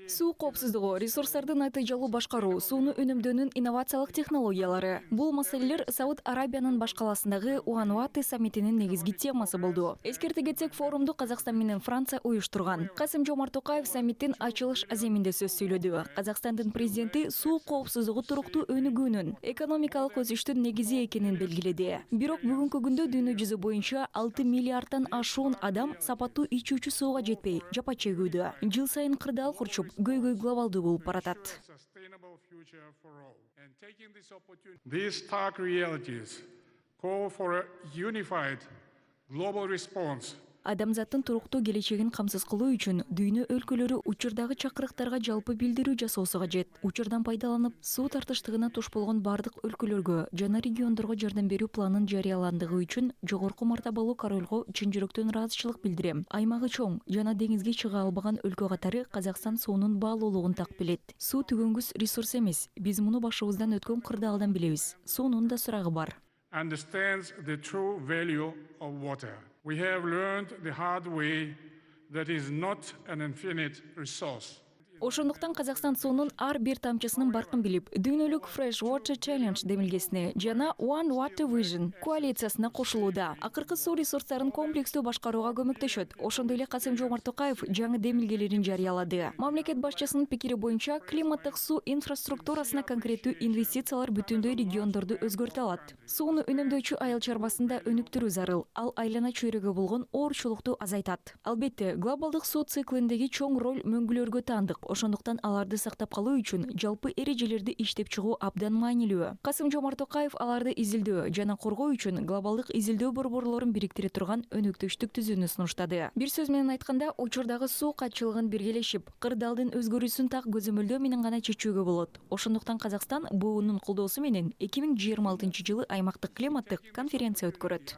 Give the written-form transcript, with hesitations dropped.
Суу коопсуздугу, ресурстарды натыйжалуу башкаруу, сууну өнүмдөөнүн инновациялык технологиялары. Бул маселелер Сауд Арабиянын баш каласындагы Уануаты саммитинин негизги темасы болду. Эскерте кетсек, форумду Казакстан менен Франция уюштурган. Касым-Жомарт Токаев саммиттин ачылыш аземинде сөз сүйлөдү. Казакстандын президенти суу коопсуздугу туруктуу өнүгүүнүн, экономикалык өсүштүн негизи экенин белгиледи. Бирок бүгүнкү күндө дүйнө жүзү боюнча 6 миллиардтан ашуун адам сапаттуу ичүүчү сууга жетпей жапа чегүүдө. Жыл сайын кырдаал курчуп, көйгөй глобалдуу болуп баратат. These stark realities call for a unified global response. Адамзаттын туруктуу келечегин камсыз кылуу үчүн дүйнө өлкөлөрү учурдагы чакырыктарга жалпы билдирүү жасоосу кажет. Учурдан пайдаланып, суу тартыштыгына туш болгон бардык өлкөлөргө жана региондорго жардам берүү планын жарыяландыгы үчүн жогорку мартабалуу королго чын жүрөктөн ыраазычылык билдирем. Аймагы чоң жана деңизге чыга албаган өлкө катары Казакстан суунун баалуулугун так билет. Суу түгөнгүс ресурс эмес. Биз муну башыбыздан өткөн кырдаалдан билебиз. Суунун да сурагы бар. Understands the true value of water. We have learned the hard way that is not an infinite resource. Ошондуктан Казакстан суунун ар бир тамчысынын баркын билип, дүйнөлүк Fresh Water Challenge демилгесине жана One Water Vision коалициясына кошулууда. Акыркы суу ресурстарын комплекстүү башкарууга көмөктөшөт. Ошондой эле Касым-Жомарт Токаев жаңы демилгелерин жарыялады. Мамлекет башчысынын пикири боюнча, климаттык суу инфраструктурасына конкреттүү инвестициялар бүтүндөй региондорду өзгөртө алат. Сууну үнөмдөөчү айыл чарбасында өнүктүрүү зарыл. Ал айлана чөйрөгө болгон оорчулукту азайтат. Албетте, глобалдык суу циклиндеги чоң роль мөңгүлөргө таандык. Ошондуктан аларды сактап калуу үчүн жалпы эрежелерди иштеп чыгуу абдан маанилүү. Касым-Жомарт Токаев аларды изилдөө жана коргоо үчүн глобалдык изилдөө борборлорун бириктире турган өнөктөштүк түзүүнү сунуштады. Бир сөз менен айтканда, учурдагы суу катчылыгын биргелешип, кырдаалдын өзгөрүүсүн так көзөмөлдөө менен гана чечүүгө болот. Ошондуктан Казакстан БУнун колдоосу менен 2026 жылы аймактык климаттык конференция өткөрөт.